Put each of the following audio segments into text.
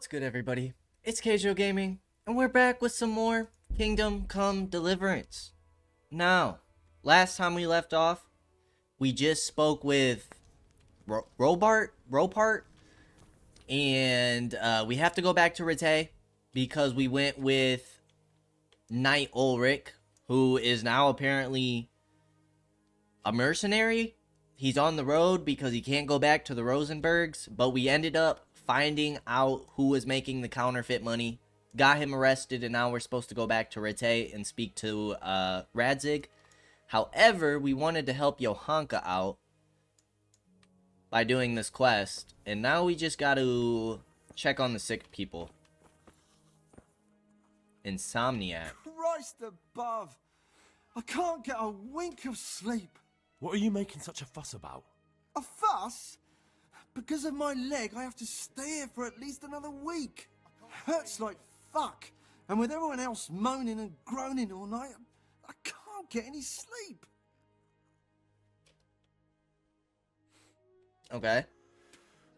What's good, everybody? It's Kaige-O Gaming, and we're back with some more Kingdom Come Deliverance. Now, last time we left off, we just spoke with Ropart, and we have to go back to Rete because we went with Knight Ulrich, who is now apparently a mercenary. He's on the road because he can't go back to the Rosenbergs, but we ended up finding out who was making the counterfeit money, got him arrested, and now we're supposed to go back to Rete and speak to Radzig. However, we wanted to help Johanka out by doing this quest, and now we just got to check on the sick people. Insomniac. Christ above! I can't get a wink of sleep. What are you making such a fuss about? A fuss? Because of my leg, I have to stay here for at least another week. Hurts like fuck. And with everyone else moaning and groaning all night, I can't get any sleep. Okay.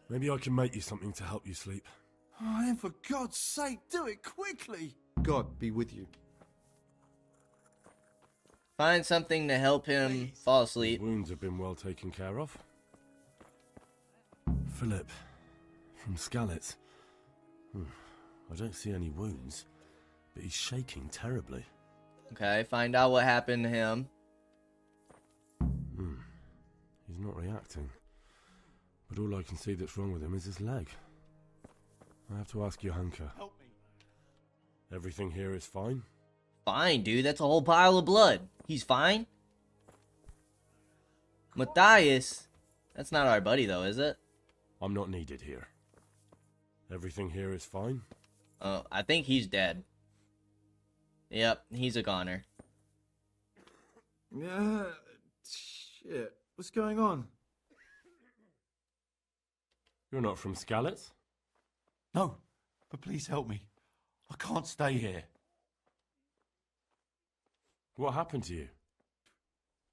Maybe I can make you something to help you sleep. Oh, then for God's sake, do it quickly. God be with you. Find something to help him fall asleep. His wounds have been well taken care of. Philip, from Skalitz. I don't see any wounds, but he's shaking terribly. Okay, find out what happened to him. He's not reacting. But all I can see that's wrong with him is his leg. I have to ask Johanka. Help me. Everything here is fine? Fine, dude. That's a whole pile of blood. He's fine. Matthias. That's not our buddy, though, is it? I'm not needed here. Everything here is fine? I think he's dead. Yep, he's a goner. Yeah, shit. What's going on? You're not from Skalitz? No, but please help me. I can't stay here. What happened to you?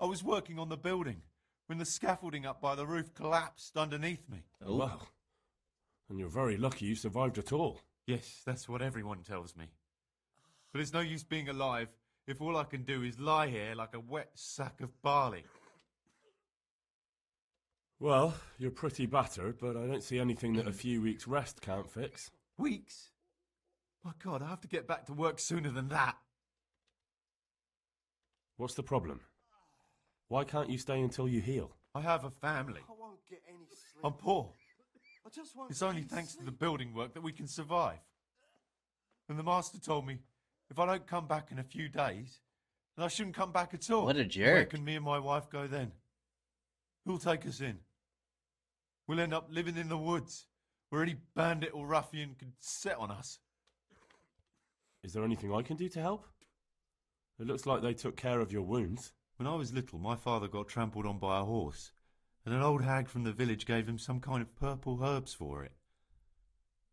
I was working on the building when the scaffolding up by the roof collapsed underneath me. Oh. Well, and you're very lucky you survived at all. Yes, that's what everyone tells me. But it's no use being alive if all I can do is lie here like a wet sack of barley. Well, you're pretty battered, but I don't see anything that a few weeks' rest can't fix. Weeks? My God, I have to get back to work sooner than that. What's the problem? Why can't you stay until you heal? I have a family. I won't get any sleep. I'm poor. I just won't It's get only any thanks to the sleep. building work that we can survive. And the master told me if I don't come back in a few days, then I shouldn't come back at all. What a Where jerk. can me and my wife go then? Who'll take us in? We'll end up living in the woods, where any bandit or ruffian could set on us. Is there anything I can do to help? It looks like they took care of your wounds. When I was little, my father got trampled on by a horse, and an old hag from the village gave him some kind of purple herbs for it.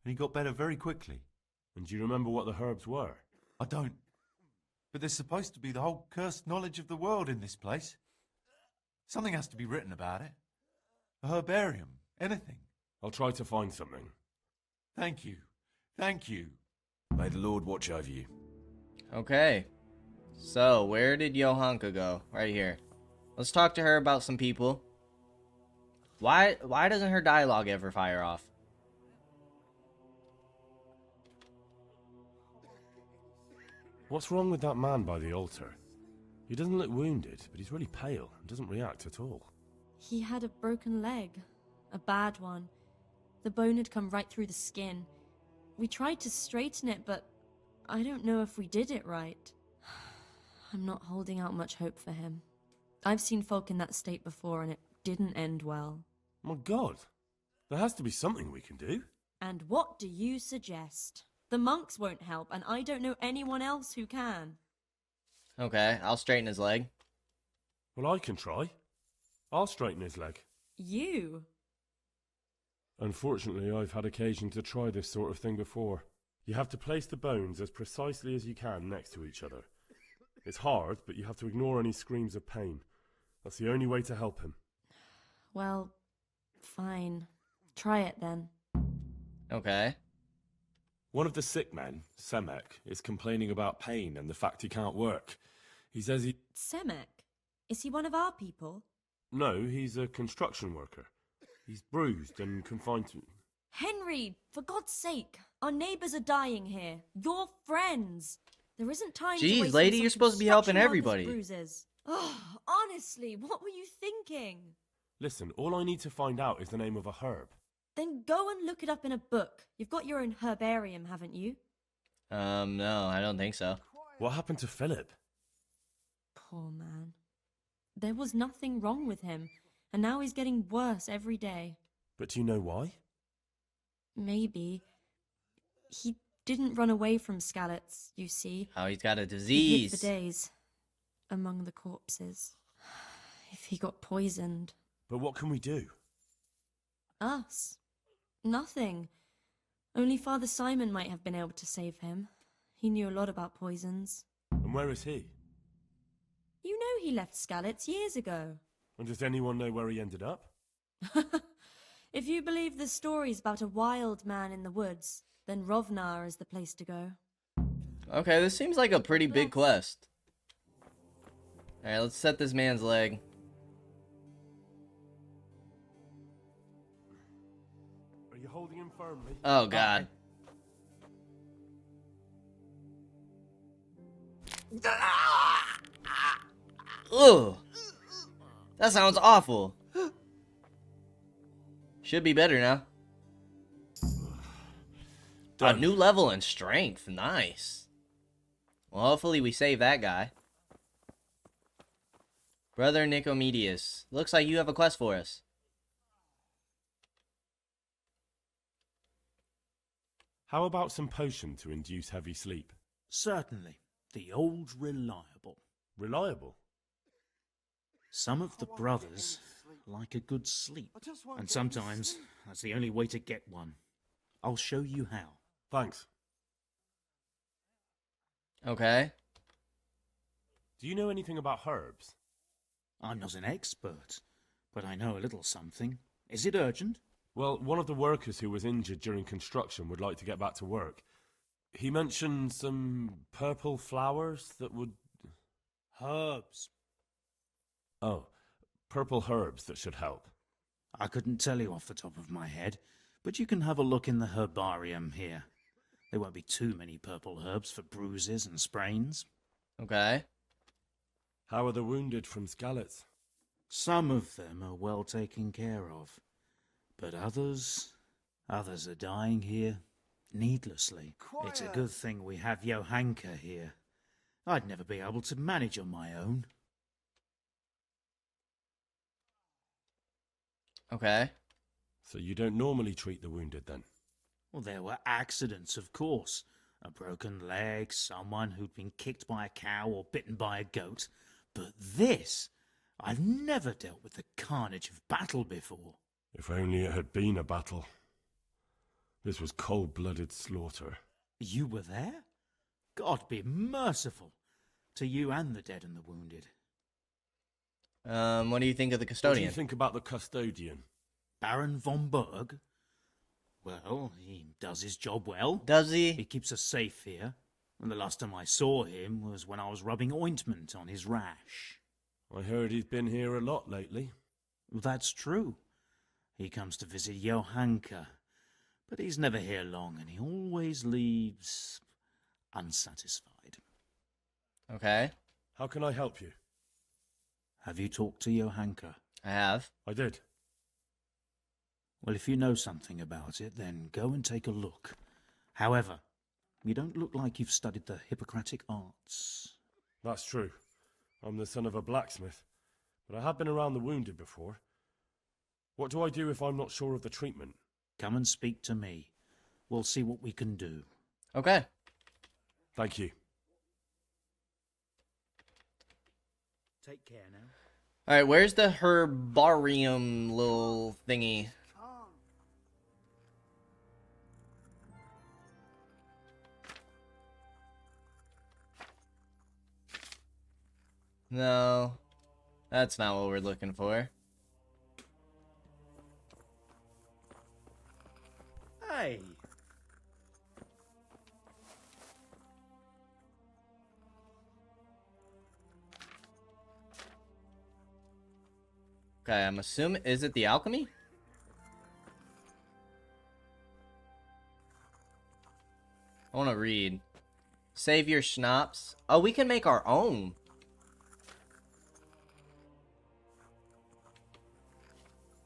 And he got better very quickly. And do you remember what the herbs were? I don't. But there's supposed to be the whole cursed knowledge of the world in this place. Something has to be written about it. A herbarium. Anything. I'll try to find something. Thank you. Thank you. May the Lord watch over you. Okay. So, where did Johanka go? Right here. Let's talk to her about some people. Why doesn't her dialogue ever fire off? What's wrong with that man by the altar? He doesn't look wounded, but he's really pale and doesn't react at all. He had a broken leg. A bad one. The bone had come right through the skin. We tried to straighten it, but I don't know if we did it right. I'm not holding out much hope for him. I've seen folk in that state before, and it didn't end well. My God, there has to be something we can do. And what do you suggest? The monks won't help, and I don't know anyone else who can. Okay, I'll straighten his leg. Well, I can try. I'll straighten his leg. You? Unfortunately, I've had occasion to try this sort of thing before. You have to place the bones as precisely as you can next to each other. It's hard, but you have to ignore any screams of pain. That's the only way to help him. Well, fine. Try it then. Okay. One of the sick men, Semek, is complaining about pain and the fact he can't work. He says he... Semek? Is he one of our people? No, he's a construction worker. He's bruised and confined to... Henry, for God's sake, our neighbors are dying here. Your friends. There isn't time to Jeez, waste lady, on you're some supposed to be helping construction everybody. workers' bruises. Oh, honestly, what were you thinking? Listen, all I need to find out is the name of a herb. Then go and look it up in a book. You've got your own herbarium, haven't you? No, I don't think so. What happened to Philip? Poor man. There was nothing wrong with him, and now he's getting worse every day. But do you know why? Maybe. He didn't run away from Skalitz, you see. Oh, he's got a He hid disease. for days among the corpses. If he got poisoned. But what can we do? Us? Nothing. Only Father Simon might have been able to save him. He knew a lot about poisons. And where is he? You know he left Skalitz years ago. And does anyone know where he ended up? If you believe the stories about a wild man in the woods, then Rovnar is the place to go. Okay, this seems like a pretty big quest. Alright, let's set this man's leg. Are you holding him firmly? Oh, God. Ugh. That sounds awful. Should be better now. A Done. new level in strength. Nice. Well, hopefully we save that guy. Brother Nicomedes. Looks like you have a quest for us. How about some potion to induce heavy sleep? Certainly. The old reliable. Reliable? Some of the brothers like a good sleep, and sometimes that's the only way to get one. I'll show you how. Thanks. Okay. Do you know anything about herbs? I'm not an expert, but I know a little something. Is it urgent? Well, one of the workers who was injured during construction would like to get back to work. He mentioned some purple flowers that would... Herbs. Oh, purple herbs that should help. I couldn't tell you off the top of my head, but you can have a look in the herbarium here. There won't be too many purple herbs for bruises and sprains. Okay. How are the wounded from Skalitz? Some of them are well taken care of, but others are dying here needlessly. It's a good thing we have Johanka here. I'd never be able to manage on my own. Okay. So you don't normally treat the wounded then? Well, there were accidents, of course. A broken leg, someone who'd been kicked by a cow or bitten by a goat. But this, I've never dealt with the carnage of battle before. If only it had been a battle. This was cold-blooded slaughter. You were there? God be merciful to you and the dead and the wounded. What do you think of the What do custodian? you think about the custodian? Baron von Berg? Well, he does his job well. Does He he? keeps us safe here. And the last time I saw him was when I was rubbing ointment on his rash. I heard he's been here a lot lately. That's true. He comes to visit Johanka, but he's never here long, and he always leaves unsatisfied. Okay. How can I help you? Have you talked to Johanka? I have. I did. Well, if you know something about it, then go and take a look. However, you don't look like you've studied the Hippocratic arts. That's true. I'm the son of a blacksmith, but I have been around the wounded before. What do I do if I'm not sure of the treatment? Come and speak to me. We'll see what we can do. Okay. Thank you. Take care now. Alright, where's the herbarium little thingy? No. That's not what we're looking for. Hey, Okay, I'm assuming... Is it the alchemy? I want to read. Save your schnapps. Oh, we can make our own.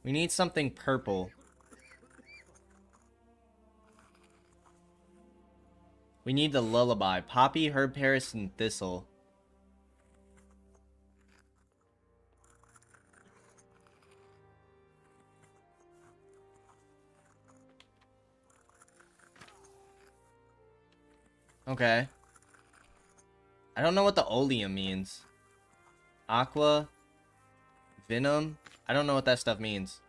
We need something purple. We need the lullaby. Poppy, herb, Paris, and thistle. Okay. I don't know what the oleum means. Aqua. Venom. I don't know what that stuff means.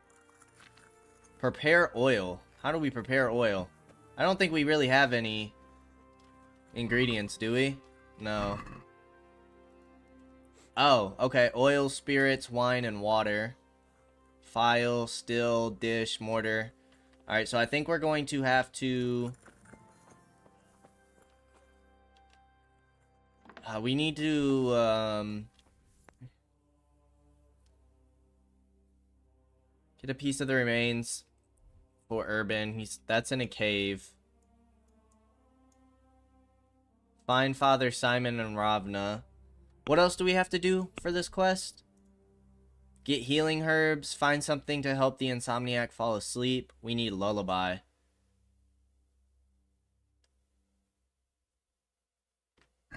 Prepare oil. How do we prepare oil? I don't think we really have any ingredients, do we? No. Oh, okay. Oil, spirits, wine, and water. File, still, dish, mortar. Alright, so I think we're going to have to... we need to, get a piece of the remains for Urban. That's in a cave. Find Father Simon and Ravna. What else do we have to do for this quest? Get healing herbs. Find something to help the insomniac fall asleep. We need lullaby.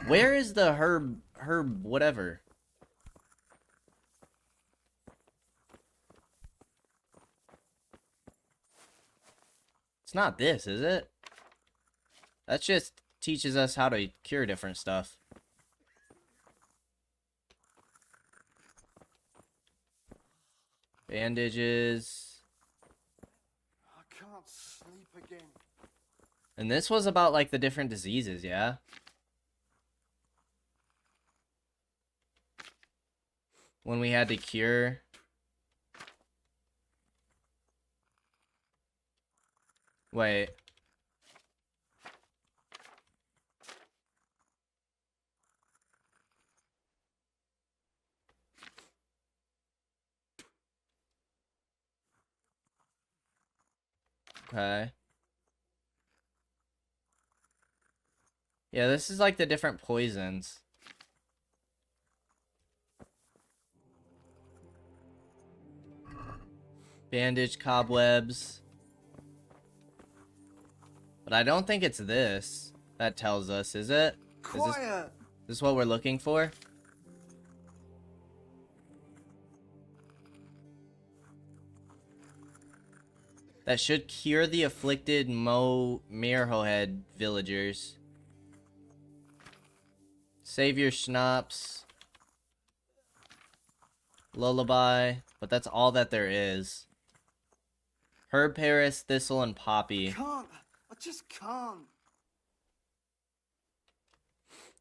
Where is the herb whatever? It's not this, is it? That just teaches us how to cure different stuff. Bandages. I can't sleep again. And this was about, like, the different diseases, yeah? When we had to cure. Wait. Okay. Yeah, this is like the different poisons. Bandage, cobwebs. But I don't think it's this that tells us, is it? Quiet! Is this what we're looking for? That should cure the afflicted Mirhohead villagers. Save your schnapps. Lullaby. But that's all that there is. Herb, Paris, Thistle, and Poppy. Can't. I just can't.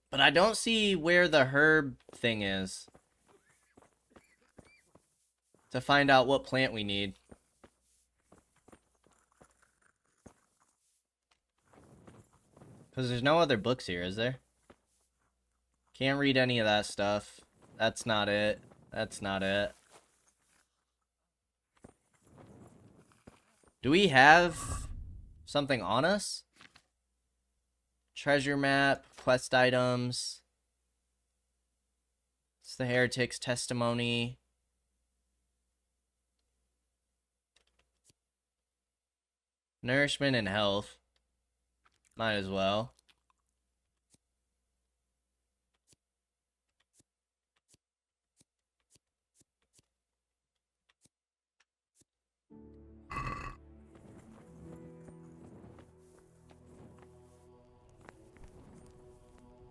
But I don't see where the herb thing is. To find out what plant we need. Because there's no other books here, is there? Can't read any of that stuff. That's not it. That's not it. Do we have something on us? Treasure map, quest items. It's the heretic's testimony. Nourishment and health. Might as well.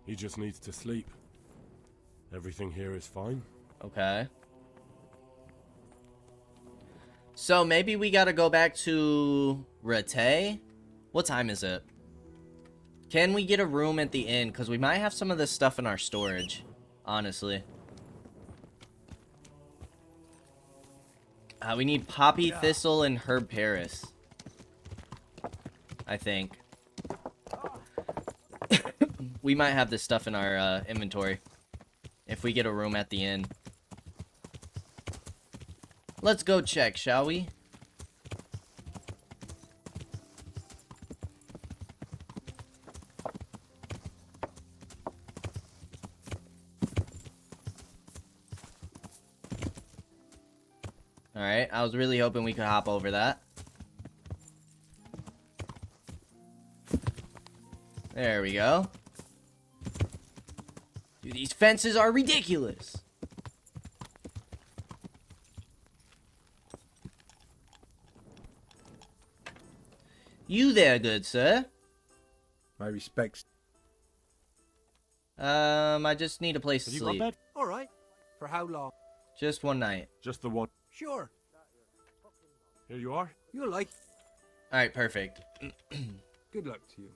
He just needs to sleep. Everything here is fine. Okay. So maybe we gotta go back to Rete? What time is it? Can we get a room at the inn? Because we might have some of this stuff in our storage. Honestly. We need Poppy, Thistle, and Herb Paris. I think. We might have this stuff in our inventory. If we get a room at the inn. Let's go check, shall we? Alright, I was really hoping we could hop over that. There we go. Dude, these fences are ridiculous. You there, good sir? My respects. I just need a place to Have you got sleep. bed? All right. For how long? Just one night. Just the one. Sure. Here you are. You'll like. Alright, perfect. Good luck to you.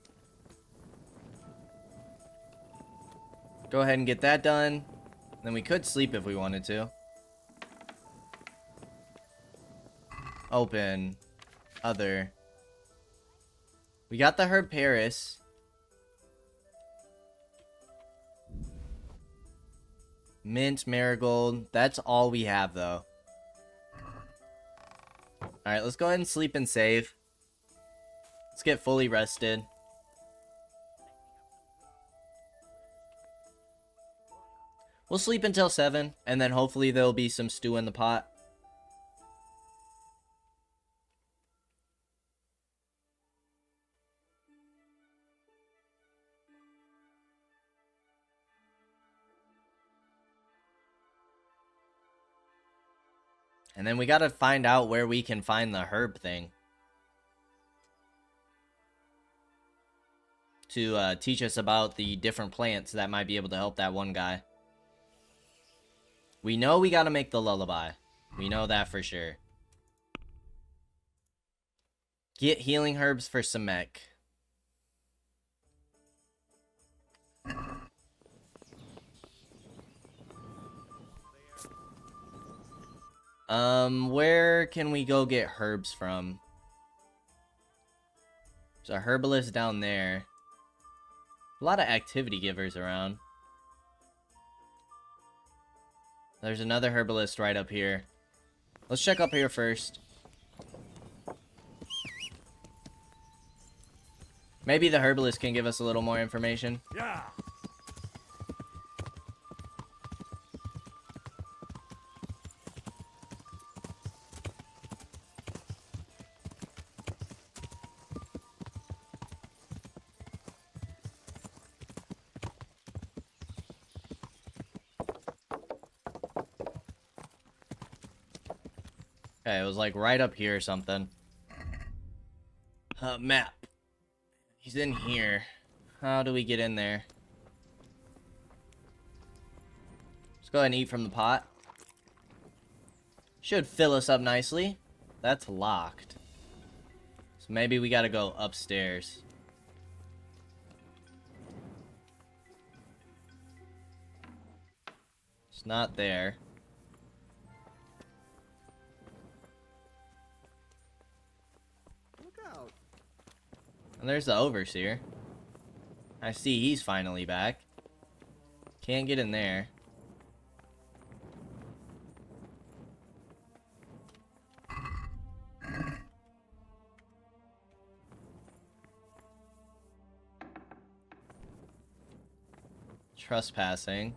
Go ahead and get that done. Then we could sleep if we wanted to. Open. Other. We got the Herb Paris. Mint, marigold. That's all we have, though. Alright, let's go ahead and sleep and save. Let's get fully rested. We'll sleep until 7, and then hopefully there'll be some stew in the pot. And then we gotta find out where we can find the herb thing. To teach us about the different plants that might be able to help that one guy. We know we gotta make the lullaby. We know that for sure. Get healing herbs for Samek. Where can we go get herbs from? There's a herbalist down there. A lot of activity givers around. There's another herbalist right up here. Let's check up here first. Maybe the herbalist can give us a little more information. Yeah. Okay, it was like right up here or something. Map. He's in here. How do we get in there? Let's go ahead and eat from the pot. Should fill us up nicely. That's locked. So maybe we gotta go upstairs. It's not there. And there's the overseer. I see he's finally back. Can't get in there. Trespassing.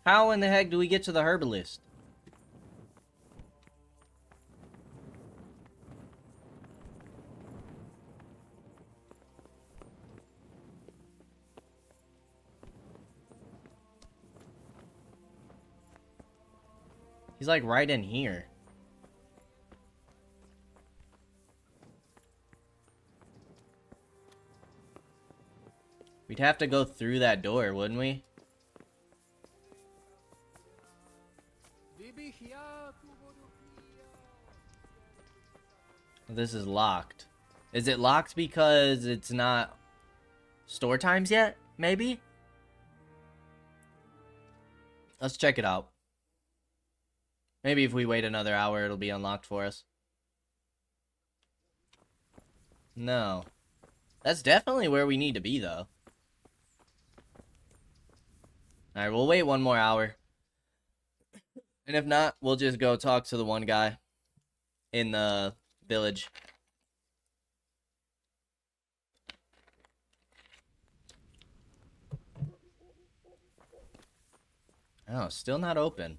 How in the heck do we get to the herbalist? He's like right in here. We'd have to go through that door, wouldn't we? This is locked. Is it locked because it's not store times yet? Maybe? Let's check it out. Maybe if we wait another hour, it'll be unlocked for us. No. That's definitely where we need to be, though. Alright, we'll wait one more hour. And if not, we'll just go talk to the one guy in the village. Oh, still not open.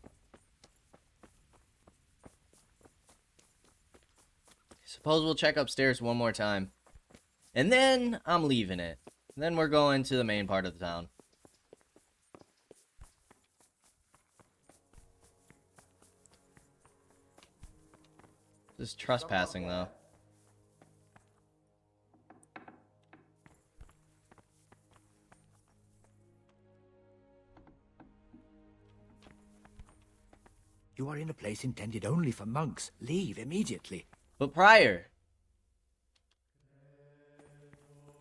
Suppose we'll check upstairs one more time. And then I'm leaving it. Then we're going to the main part of the town. This is trespassing, though. You are in a place intended only for monks. Leave immediately. But prior.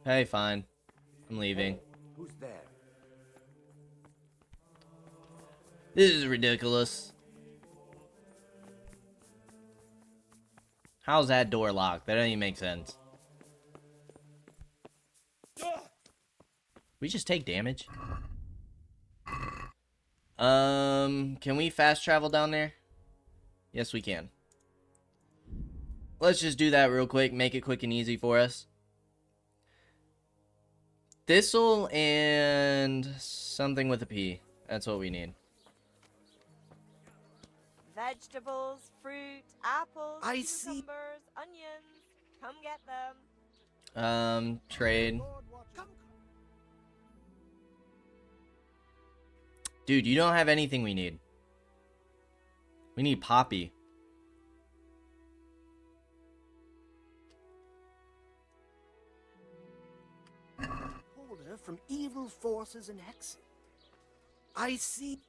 Hey, fine. I'm leaving. Who's there? This is ridiculous. How's that door locked? That doesn't even make sense. We just take damage. Can we fast travel down there? Yes, we can. Let's just do that real quick. Make it quick and easy for us. Thistle and something with a P. That's what we need. Vegetables, fruit, apples, I cucumbers, onions. Come get them. Trade. Dude, you don't have anything we need. We need poppy. Order from evil forces and hexes. I see.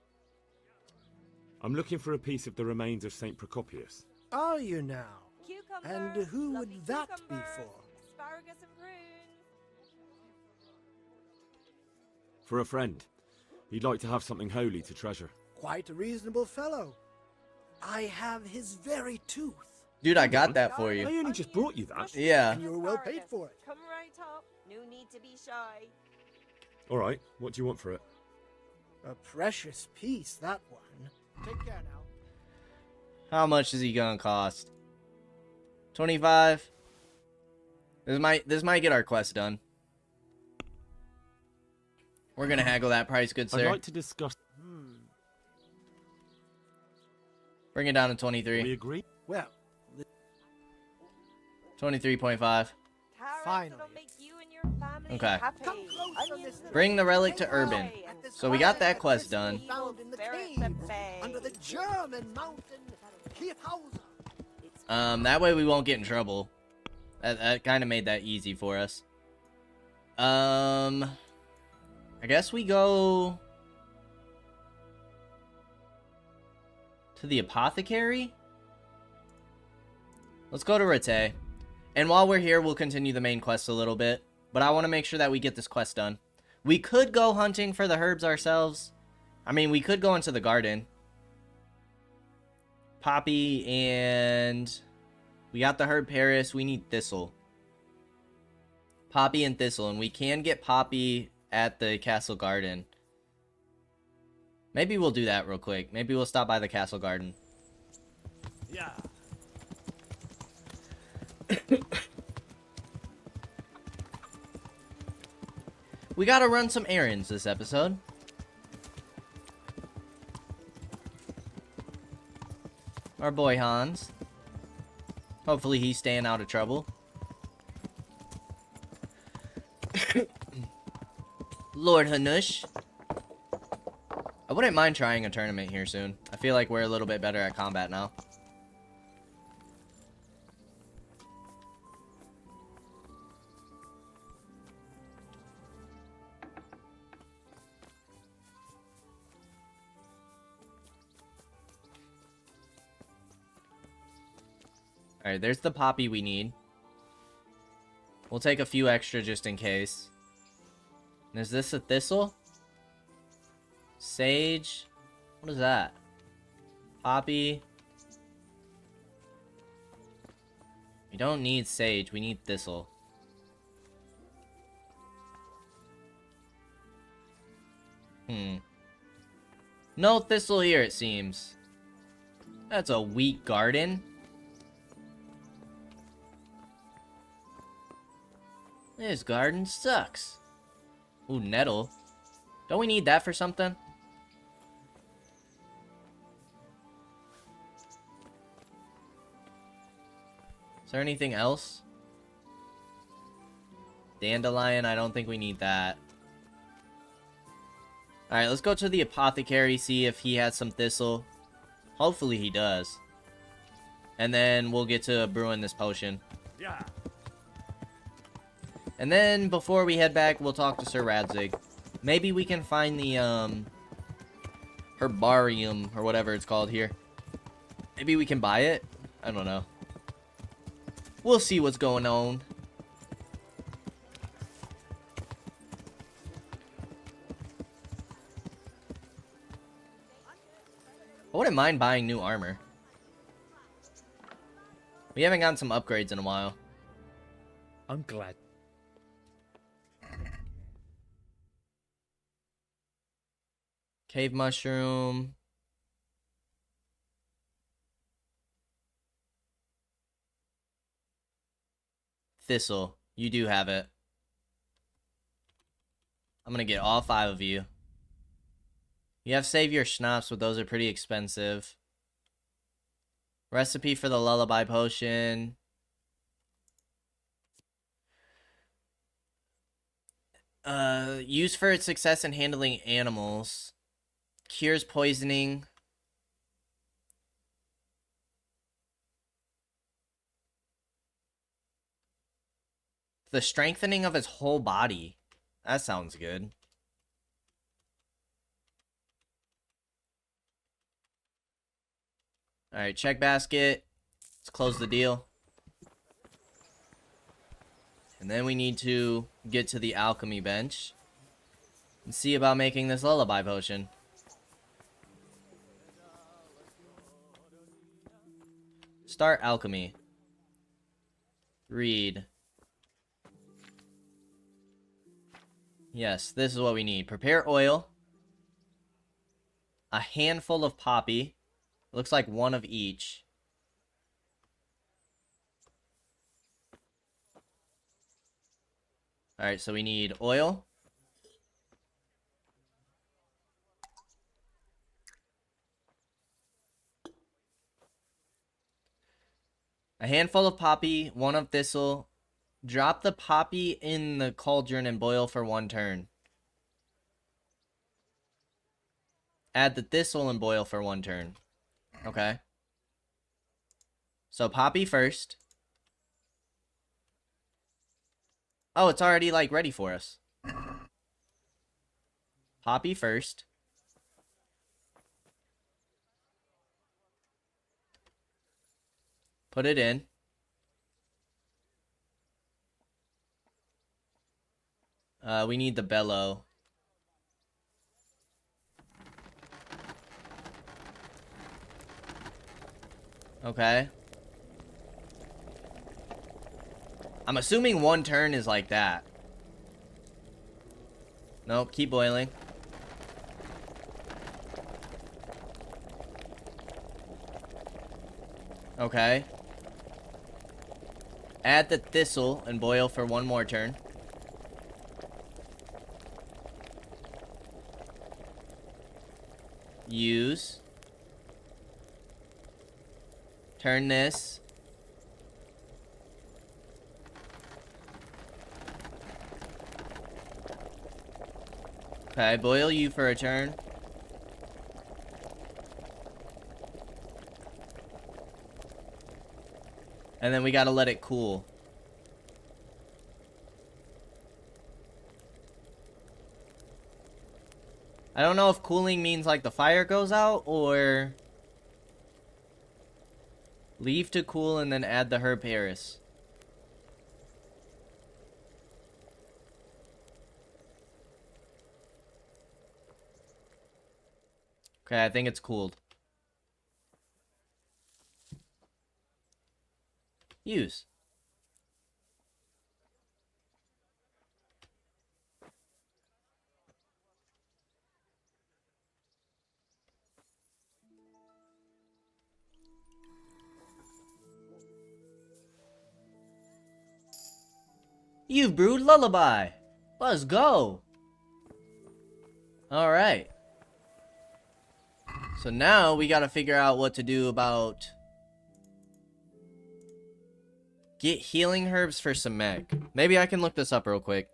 I'm looking for a piece of the remains of St. Procopius. Are you now? Cucumbers, And who lovely would that be cucumbers, for? Asparagus and prunes. For a friend. He'd like to have something holy to treasure. Quite a reasonable fellow. I have his very tooth, Dude, I got that for I you. only just brought you that. Yeah. and you were well paid for it. Come right up. No need to be shy. Alright, what do you want for it? A precious piece, that one. Take care now. How much is he gonna cost? 25. This might get our quest done. We're gonna haggle that price, good I'd sir. like to discuss. Bring it down to We 23. agree? Well, 23.5. Carrots Finally. that'll make you and your family Okay. happy. Come closer, Onions mister. Bring the relic to and Urban. rye and So we got that squash. quest done. found in the Ferrets cave, at bay. under the German mountain, Kiethhauser. That way we won't get in trouble. That kind of made that easy for us. I guess we go to the apothecary. Let's go to Rete. And while we're here, we'll continue the main quest a little bit. But I want to make sure that we get this quest done. We could go hunting for the herbs ourselves. I mean, we could go into the garden. Poppy and... we got the herb Paris. We need Thistle. Poppy and Thistle. And we can get Poppy at the castle garden. Maybe we'll do that real quick. Maybe we'll stop by the castle garden. Yeah. We gotta run some errands this episode. Our boy Hans. Hopefully he's staying out of trouble. Lord Hanush. I wouldn't mind trying a tournament here soon. I feel like we're a little bit better at combat now. Alright, there's the poppy we need. We'll take a few extra just in case. And is this a thistle? Sage? What is that? Poppy? We don't need sage, we need thistle. No thistle here, it seems. That's a weak garden. This garden sucks. Ooh, nettle. Don't we need that for something? Is there anything else? Dandelion, I don't think we need that. Alright, let's go to the apothecary, see if he has some thistle. Hopefully he does. And then we'll get to brewing this potion. Yeah. And then, before we head back, we'll talk to Sir Radzig. Maybe we can find the, herbarium, or whatever it's called here. Maybe we can buy it? I don't know. We'll see what's going on. I wouldn't mind buying new armor. We haven't gotten some upgrades in a while. I'm glad. Cave mushroom. Thistle. You do have it. I'm gonna get all 5 of you. You have Savior Schnapps, but those are pretty expensive. Recipe for the Lullaby Potion. Used for its success in handling animals. Cures poisoning. The strengthening of his whole body. That sounds good. Alright, check basket. Let's close the deal. And then we need to get to the alchemy bench and see about making this lullaby potion. Start alchemy. Read. Yes, this is what we need. Prepare oil. A handful of poppy. Looks like one of each. Alright, so we need oil. A handful of poppy, one of thistle. Drop the poppy in the cauldron and boil for 1 turn. Add the thistle and boil for 1 turn. Okay. So poppy first. Oh, it's already like ready for us. Poppy first. Put it in. We need the bellow. Okay. I'm assuming 1 turn is like that. Nope, keep boiling. Okay. Add the thistle and boil for 1 more turn. Use. Turn this. Okay, boil you for a turn. And then we gotta let it cool. I don't know if cooling means like the fire goes out or leave to cool and then add the herb Paris. Okay, I think it's cooled. Use. You've brewed lullaby. Let's go. All right. So now we got to figure out what to do about get healing herbs for Samek. Maybe I can look this up real quick.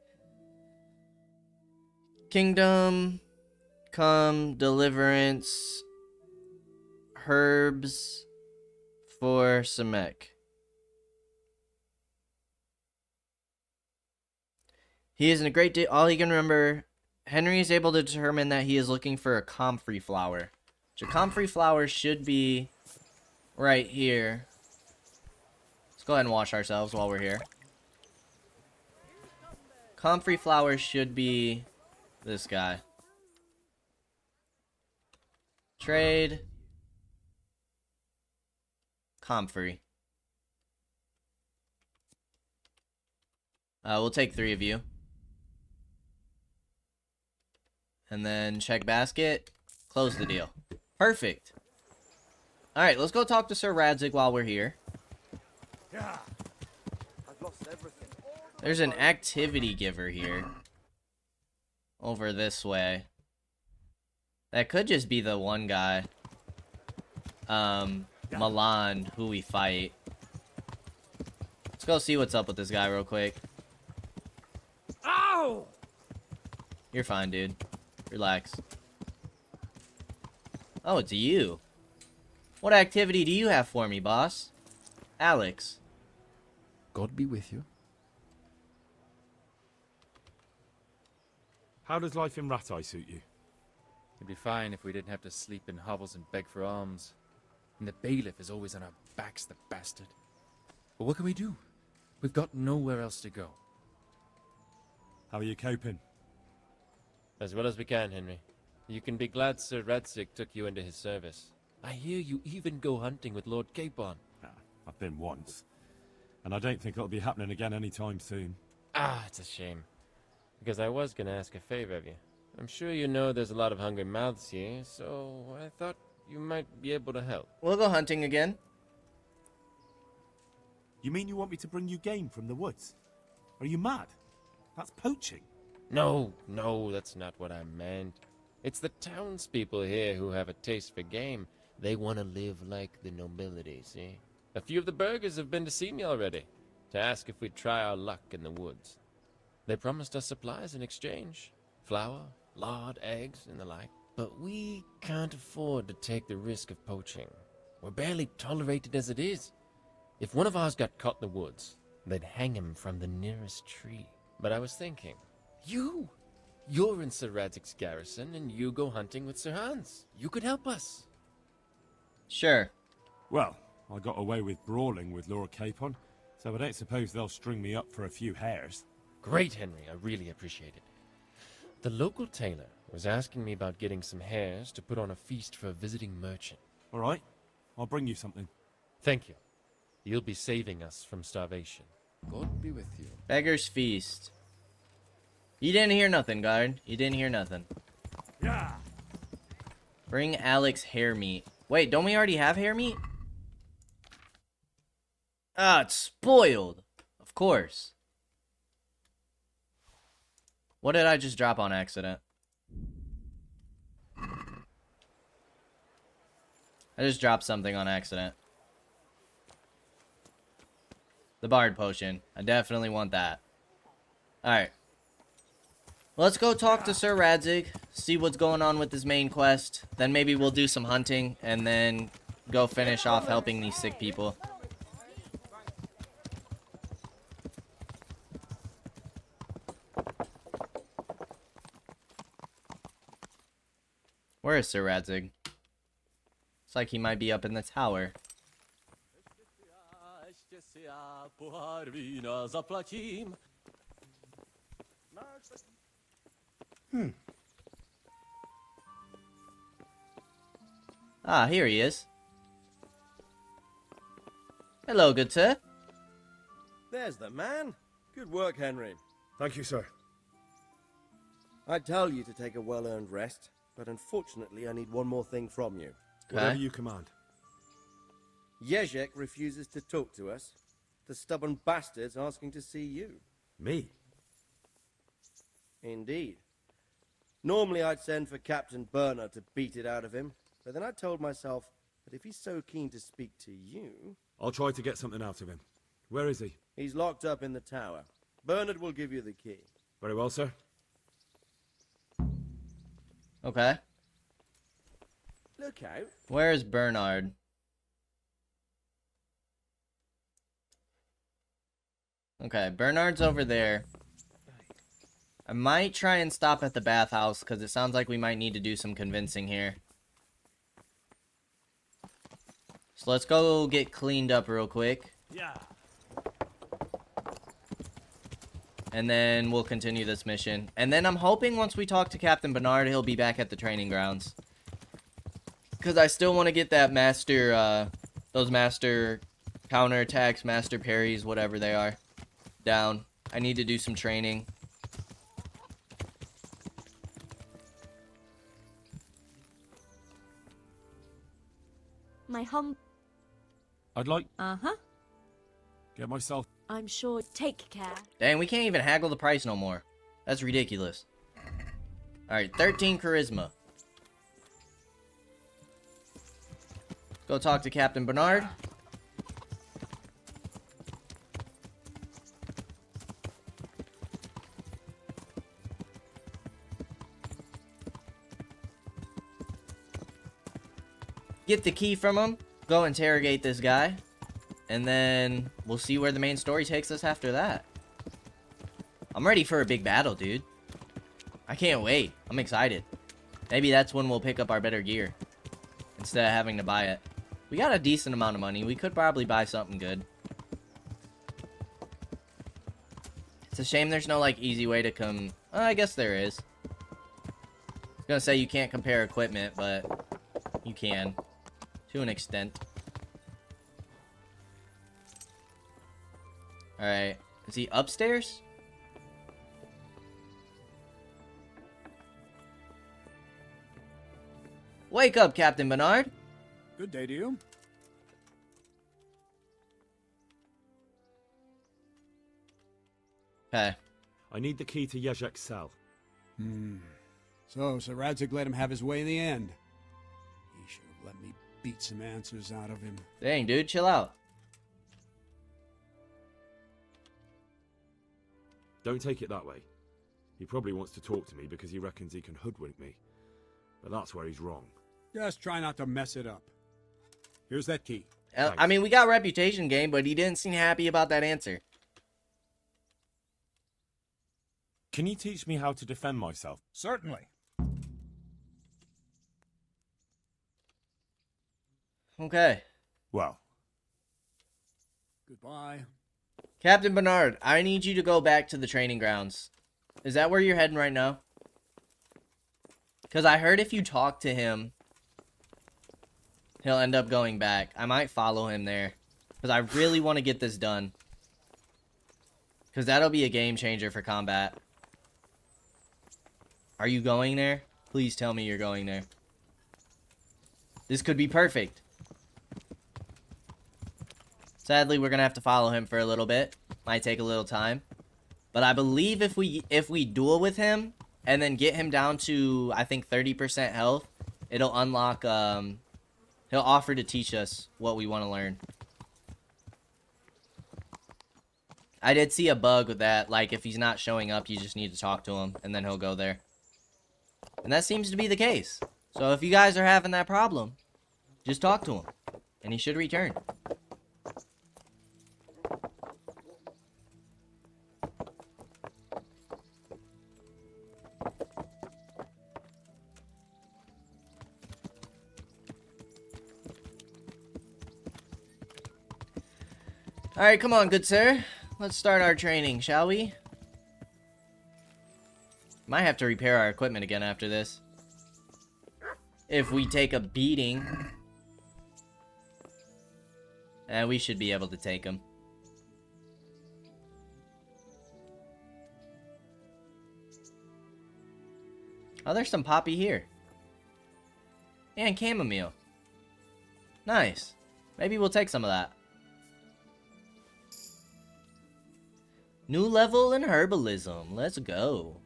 Kingdom come deliverance herbs for Samek. He is in a great deal. All he can remember, Henry is able to determine that he is looking for a comfrey flower. So comfrey flower should be right here. Let's go ahead and wash ourselves while we're here. Comfrey flower should be this guy. Trade. Comfrey. We'll take 3 of you. And then check basket. Close the deal. Perfect. Alright, let's go talk to Sir Radzig while we're here. There's an activity giver here. Over this way. That could just be the one guy. Milan, who we fight. Let's go see what's up with this guy real quick. Ow! You're fine, dude. Relax. Oh, it's you. What activity do you have for me, boss? Alex. God be with you. How does life in Rattay suit you? It'd be fine if we didn't have to sleep in hovels and beg for alms. And the bailiff is always on our backs, the bastard. But what can we do? We've got nowhere else to go. How are you coping? As well as we can, Henry. You can be glad Sir Radzig took you into his service. I hear you even go hunting with Lord Capon. I've been once. And I don't think it'll be happening again anytime soon. Ah, it's a shame. Because I was gonna ask a favor of you. I'm sure you know there's a lot of hungry mouths here, so I thought you might be able to help. We'll go hunting again. You mean you want me to bring you game from the woods? Are you mad? That's poaching. No, that's not what I meant. It's the townspeople here who have a taste for game. They want to live like the nobility, see? A few of the burghers have been to see me already, to ask if we'd try our luck in the woods. They promised us supplies in exchange. Flour, lard, eggs, and the like. But we can't afford to take the risk of poaching. We're barely tolerated as it is. If one of ours got caught in the woods, they'd hang him from the nearest tree. But I was thinking, you're in Sir Radzig's garrison, and you go hunting with Sir Hans. You could help us. Sure. Well, I got away with brawling with Lord Capon, so I don't suppose they'll string me up for a few hares. Great, Henry. I really appreciate it. The local tailor was asking me about getting some hares to put on a feast for a visiting merchant. All right, I'll bring you something. Thank you. You'll be saving us from starvation. God be with you. Beggar's Feast. You didn't hear nothing, guard. You didn't hear nothing. Yeah. Bring Alex hare meat. Wait, don't we already have hare meat? Ah, it's spoiled. Of course. What did I just drop on accident? I just dropped something on accident. The Bard Potion. I definitely want that. Alright. Let's go talk to Sir Radzig. See what's going on with his main quest. Then maybe we'll do some hunting. And then go finish off helping these sick people. Where is Sir Radzig? Looks like he might be up in the tower. Ah, here he is. Hello, good sir. There's the man. Good work, Henry. Thank you, sir. I'd tell you to take a well-earned rest, but unfortunately I need one more thing from you. Whatever you command. Jezek refuses to talk to us. The stubborn bastard's asking to see you. Me? Indeed. Normally I'd send for Captain Burner to beat it out of him, but then I told myself that if he's so keen to speak to you... I'll try to get something out of him. Where is he? He's locked up in the tower. Bernard will give you the key. Very well, sir. Okay. Look out. Where's Bernard? Okay, Bernard's over there. I might try and stop at the bathhouse, because it sounds like we might need to do some convincing here. So let's go get cleaned up real quick. Yeah. And then we'll continue this mission. And then I'm hoping once we talk to Captain Bernard, he'll be back at the training grounds. Because I still want to get that master, those master counterattacks, master parries, whatever they are, down. I need to do some training. My hum. I'd like Uh-huh. get myself. I'm sure. Take care. Dang, we can't even haggle the price no more. That's ridiculous. Alright, 13 charisma. Go talk to Captain Bernard. Get the key from him. Go interrogate this guy. And then we'll see where the main story takes us after that. I'm ready for a big battle, dude. I can't wait. I'm excited. Maybe that's when we'll pick up our better gear, instead of having to buy it. We got a decent amount of money. We could probably buy something good. It's a shame there's no, like, easy way to come... I guess there is. I was gonna say you can't compare equipment, but you can. To an extent. Alright. Is he upstairs? Wake up, Captain Bernard. Good day to you. Okay. I need the key to Yezhek's cell. So Sir Radzig let him have his way in the end. He should have let me beat some answers out of him. Dang, dude, chill out. Don't take it that way. He probably wants to talk to me because he reckons he can hoodwink me. But that's where he's wrong. Just try not to mess it up. Here's that key. I mean, we got reputation game, but he didn't seem happy about that answer. Can you teach me how to defend myself? Certainly. Okay. Well. Goodbye. Captain Bernard, I need you to go back to the training grounds. Is that where you're heading right now? Because I heard if you talk to him, he'll end up going back. I might follow him there. Because I really want to get this done. Because that'll be a game changer for combat. Are you going there? Please tell me you're going there. This could be perfect. Sadly, we're going to have to follow him for a little bit. Might take a little time. But I believe if we duel with him and then get him down to, I think, 30% health, it'll unlock, he'll offer to teach us what we want to learn. I did see a bug with that, like, if he's not showing up, you just need to talk to him, and then he'll go there. And that seems to be the case. So if you guys are having that problem, just talk to him, and he should return. Alright, come on, good sir. Let's start our training, shall we? Might have to repair our equipment again after this. If we take a beating. And we should be able to take them. Oh, there's some poppy here. And chamomile. Nice. Maybe we'll take some of that. New level in herbalism. Let's go.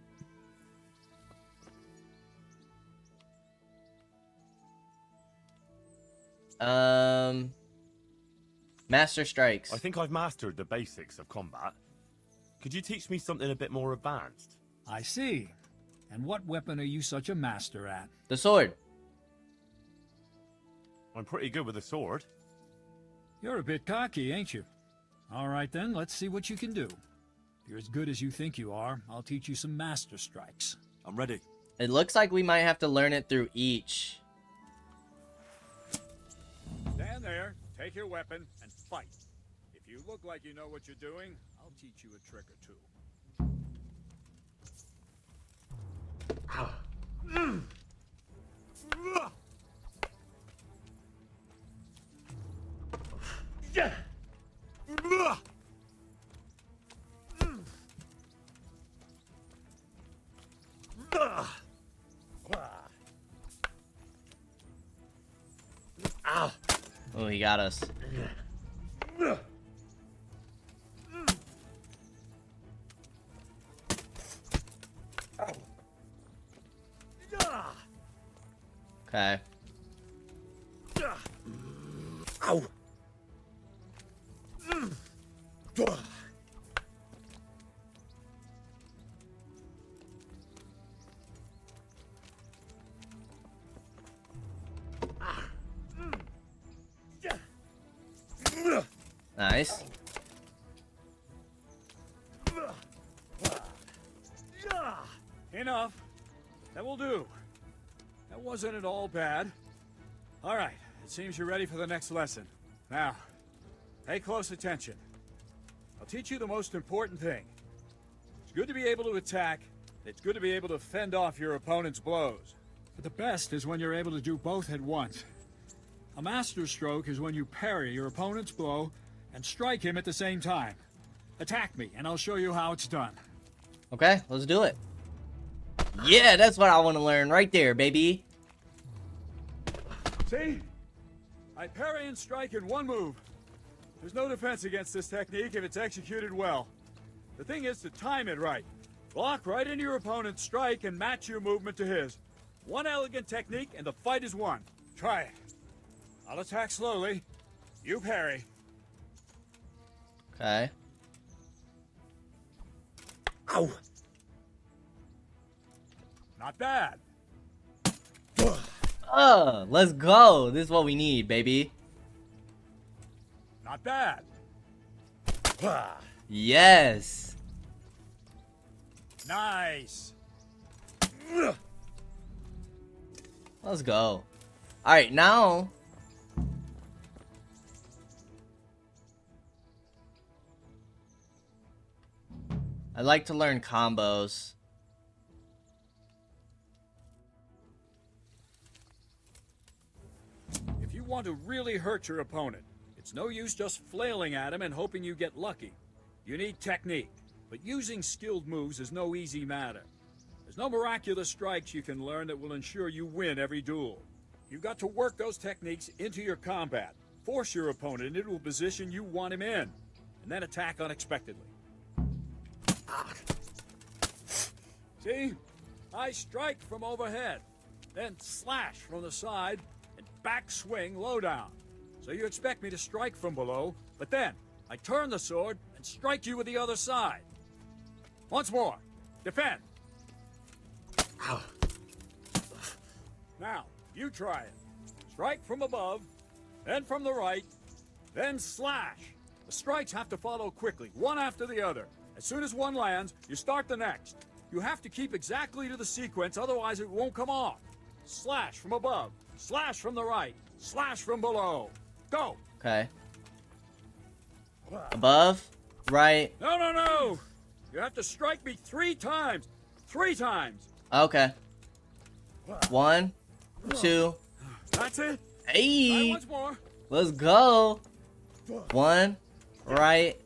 Master strikes. I think I've mastered the basics of combat. Could you teach me something a bit more advanced? I see. And what weapon are you such a master at? The sword. I'm pretty good with a sword. You're a bit cocky, ain't you? All right then, let's see what you can do. If you're as good as you think you are, I'll teach you some master strikes. I'm ready. It looks like we might have to learn it through each. Stand there, take your weapon, and fight. If you look like you know what you're doing, I'll teach you a trick or two. Oh, he got us. Okay. Ow! Nice. Enough. That will do. That wasn't at all bad. All right, it seems you're ready for the next lesson. Now, pay close attention. I'll teach you the most important thing. It's good to be able to attack. It's good to be able to fend off your opponent's blows. But the best is when you're able to do both at once. A master stroke is when you parry your opponent's blow and strike him at the same time. Attack me, and I'll show you how it's done. Okay, let's do it. Yeah, that's what I want to learn right there, baby. See? I parry and strike in one move. There's no defense against this technique if it's executed well. The thing is to time it right. Block right into your opponent's strike and match your movement to his. One elegant technique and the fight is won. Try it. I'll attack slowly. You parry. Okay. Ow! Not bad. Let's go. This is what we need, baby. Not bad. Yes. Nice. Let's go. All right, now. I like to learn combos. If you want to really hurt your opponent, it's no use just flailing at him and hoping you get lucky. You need technique, but using skilled moves is no easy matter. There's no miraculous strikes you can learn that will ensure you win every duel. You've got to work those techniques into your combat, force your opponent into a position you want him in, and then attack unexpectedly. See? I strike from overhead, then slash from the side, and back swing low down. So you expect me to strike from below, but then I turn the sword and strike you with the other side. Once more. Defend. Now, you try it. Strike from above, then from the right, then slash. The strikes have to follow quickly, one after the other. As soon as one lands, you start the next. You have to keep exactly to the sequence, otherwise it won't come off. Slash from above, slash from the right, slash from below. Go! Okay. Above, right. No, no, no! You have to strike me 3 times. 3 times. Okay. 1, 2. That's it. Hey! Try once more. Let's go. 1, right.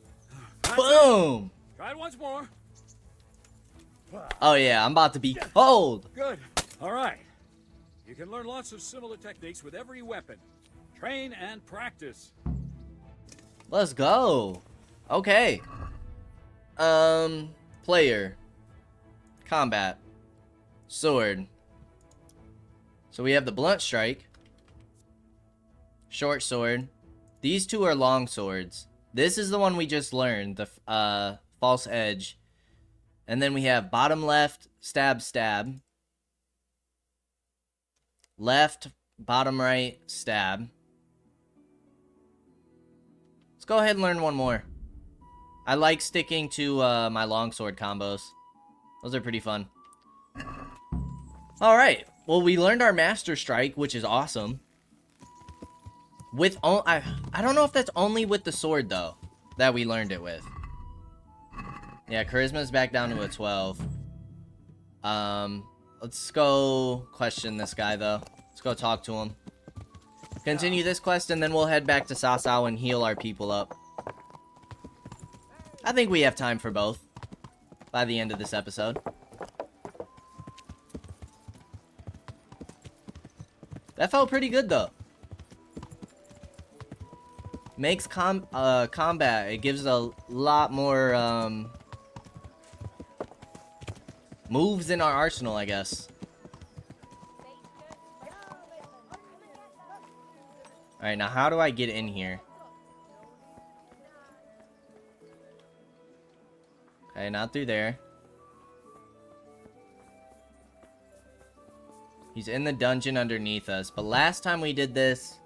That's Boom! it. Try it once more. Oh yeah, I'm about to be cold. Good. All right. You can learn lots of similar techniques with every weapon. Train and practice. Let's go. Okay. Player. Combat. Sword. So we have the blunt strike. Short sword. These two are long swords. This is the one we just learned, the false edge. And then we have bottom left, stab, stab. Left, bottom right, stab. Let's go ahead and learn one more. I like sticking to my longsword combos. Those are pretty fun. Alright, well we learned our Master Strike, which is awesome. With I don't know if that's only with the sword though, that we learned it with. Yeah, Charisma's back down to a 12. Let's go question this guy though. Let's go talk to him. Continue this quest and then we'll head back to Sasau and heal our people up. I think we have time for both by the end of this episode. That felt pretty good though. Makes combat, it gives a lot more moves in our arsenal, I guess. Alright, now how do I get in here? Okay, not through there. He's in the dungeon underneath us, but last time we did this...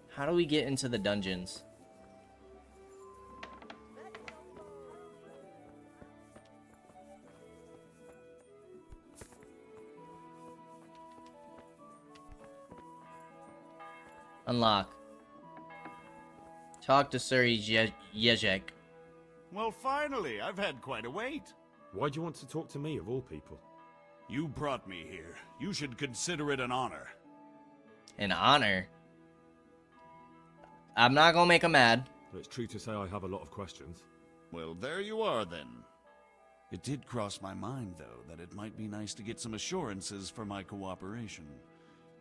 How do we get into the dungeons? Unlock. Talk to Sir Yezek. Well, finally, I've had quite a wait. Why do you want to talk to me, of all people? You brought me here. You should consider it an honor. An honor? I'm not gonna make him mad. It's true to say I have a lot of questions. Well, there you are, then. It did cross my mind, though, that it might be nice to get some assurances for my cooperation.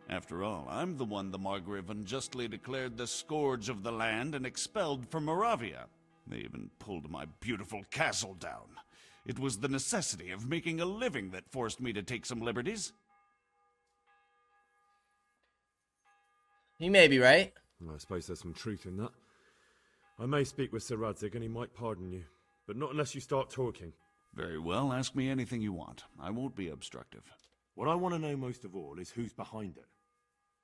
After all, I'm the one the Margrave unjustly declared the scourge of the land and expelled from Moravia. They even pulled my beautiful castle down. It was the necessity of making a living that forced me to take some liberties. He may be right. I suppose there's some truth in that. I may speak with Sir Radzig and he might pardon you, but not unless you start talking. Very well, ask me anything you want. I won't be obstructive. What I want to know most of all is who's behind it.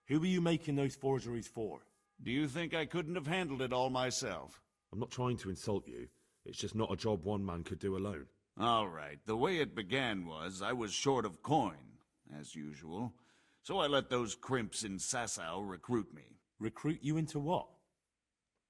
Who are you making those forgeries for? Do you think I couldn't have handled it all myself? I'm not trying to insult you. It's just not a job one man could do alone. All right, the way it began was I was short of coin, as usual. So I let those crimps in Sasau recruit me. Recruit you into what?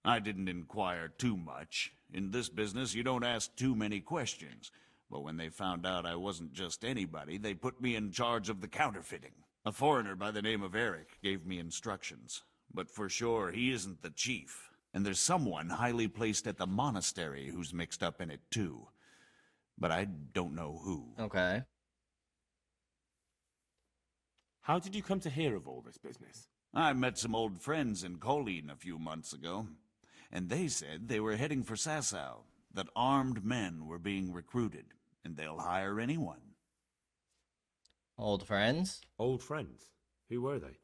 I didn't inquire too much. In this business, you don't ask too many questions. But when they found out I wasn't just anybody, they put me in charge of the counterfeiting. A foreigner by the name of Eric gave me instructions. But for sure, he isn't the chief. And there's someone highly placed at the monastery who's mixed up in it too. But I don't know who. Okay. How did you come to hear of all this business? I met some old friends in Colleen a few months ago, and they said they were heading for Sasau, that armed men were being recruited, and they'll hire anyone. Old friends? Old friends? Who were they?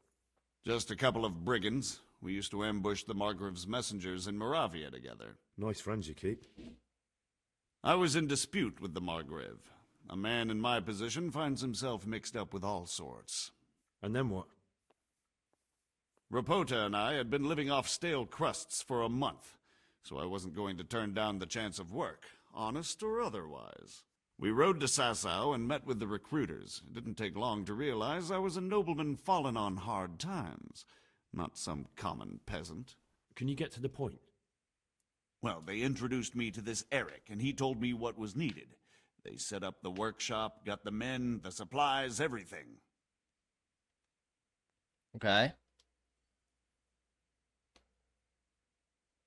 Just a couple of brigands. We used to ambush the Margrave's messengers in Moravia together. Nice friends you keep. I was in dispute with the Margrave. A man in my position finds himself mixed up with all sorts. And then what? Rapota and I had been living off stale crusts for a month, so I wasn't going to turn down the chance of work, honest or otherwise. We rode to Sasau and met with the recruiters. It didn't take long to realize I was a nobleman fallen on hard times, not some common peasant. Can you get to the point? Well, they introduced me to this Eric, and he told me what was needed. They set up the workshop, got the men, the supplies, everything. Okay.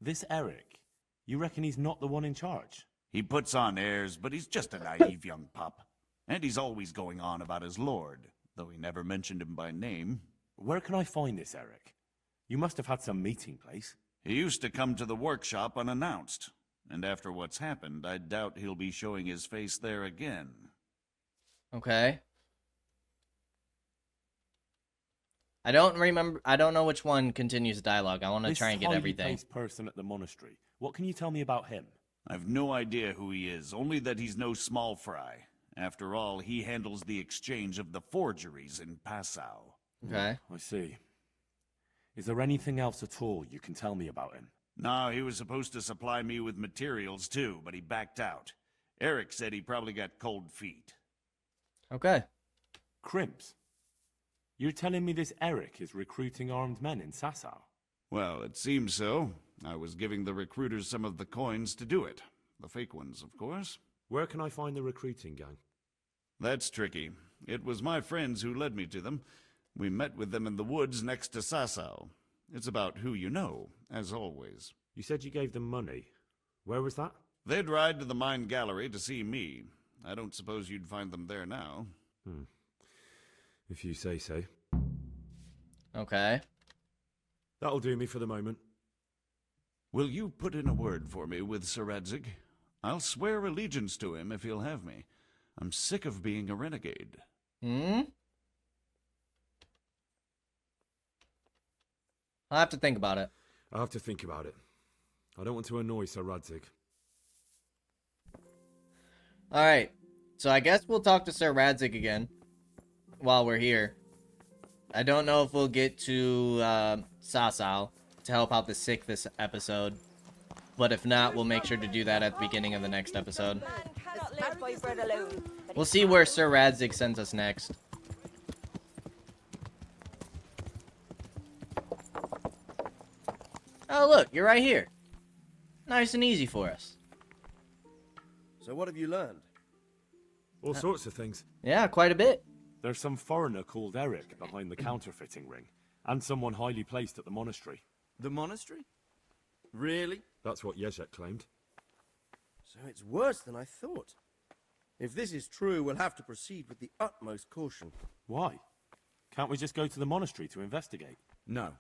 This Eric, you reckon he's not the one in charge? He puts on airs, but he's just a naive young pup. And he's always going on about his lord, though he never mentioned him by name. Where can I find this Eric? You must have had some meeting place. He used to come to the workshop unannounced, and after what's happened, I doubt he'll be showing his face there again. Okay. I don't remember. I don't know which one continues dialogue. I want to try and get everything. This highly placed person at the monastery. What can you tell me about him? I've no idea who he is, only that he's no small fry. After all, he handles the exchange of the forgeries in Passau. Okay. I see. Is there anything else at all you can tell me about him? No, he was supposed to supply me with materials too, but he backed out. Eric said he probably got cold feet. Okay. Crimps? You're telling me this Eric is recruiting armed men in Sasau? Well, it seems so. I was giving the recruiters some of the coins to do it. The fake ones, of course. Where can I find the recruiting gang? That's tricky. It was my friends who led me to them. We met with them in the woods next to Sasau. It's about who you know, as always. You said you gave them money. Where was that? They'd ride to the mine gallery to see me. I don't suppose you'd find them there now. If you say so. Okay. That'll do me for the moment. Will you put in a word for me with Sir Radzig? I'll swear allegiance to him if he'll have me. I'm sick of being a renegade. I'll have to think about it. I'll have to think about it. I don't want to annoy Sir Radzig. Alright. So I guess we'll talk to Sir Radzig again while we're here. I don't know if we'll get to Sasau to help out the sick this episode. But if not, we'll make sure to do that at the beginning of the next episode. Man cannot live by bread alone. We'll see where Sir Radzig sends us next. Oh, look, you're right here. Nice and easy for us. So what have you learned? All sorts of things. Yeah, quite a bit. There's some foreigner called Eric behind the counterfeiting ring, and someone highly placed at the monastery. The monastery? Really? That's what Yezhek claimed. So it's worse than I thought. If this is true, we'll have to proceed with the utmost caution. Why? Can't we just go to the monastery to investigate? No.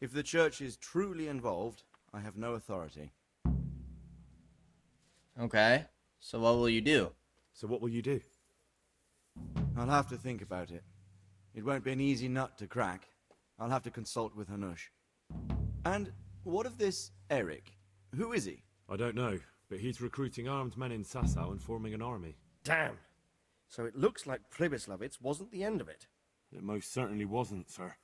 If the church is truly involved, I have no authority. Okay. So what will you do? So what will you do? I'll have to think about it. It won't be an easy nut to crack. I'll have to consult with Hanush. And what of this Eric? Who is he? I don't know, but he's recruiting armed men in Sasau and forming an army. Damn. So it looks like Pribyslavitz wasn't the end of it. It most certainly wasn't, sir.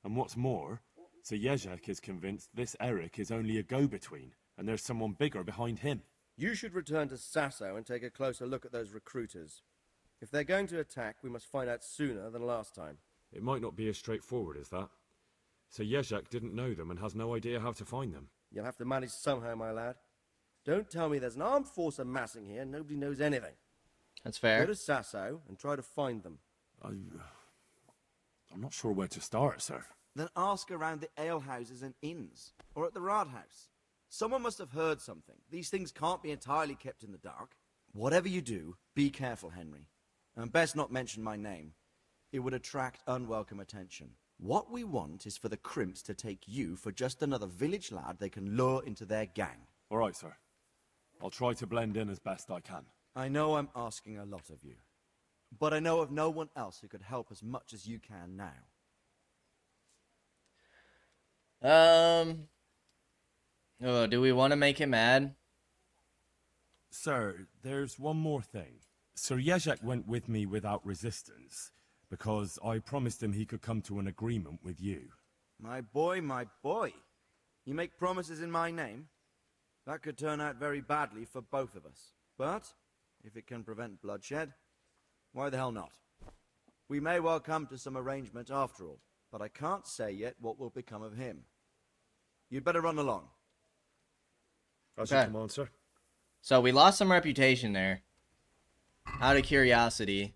And what's more, Sir Yezhek is convinced this Eric is only a go-between, and there's someone bigger behind him. You should return to Sasau and take a closer look at those recruiters. If they're going to attack, we must find out sooner than last time. It might not be as straightforward as that. So Yezhek didn't know them and has no idea how to find them. You'll have to manage somehow, my lad. Don't tell me there's an armed force amassing here and nobody knows anything. That's fair. Go to Sasau and try to find them. I'm not sure where to start, sir. Then ask around the alehouses and inns, or at the Rathaus. Someone must have heard something. These things can't be entirely kept in the dark. Whatever you do, be careful, Henry. And best not mention my name. It would attract unwelcome attention. What we want is for the Crimps to take you for just another village lad they can lure into their gang. All right, sir. I'll try to blend in as best I can. I know I'm asking a lot of you, but I know of no one else who could help as much as you can now. Oh, do we want to make him mad? Sir, there's one more thing. Sir Yezhek went with me without resistance, because I promised him he could come to an agreement with you. My boy, my boy. You make promises in my name? That could turn out very badly for both of us. But, if it can prevent bloodshed, why the hell not? We may well come to some arrangement after all, but I can't say yet what will become of him. You'd better run along. As you command, sir. So we lost some reputation there. Out of curiosity.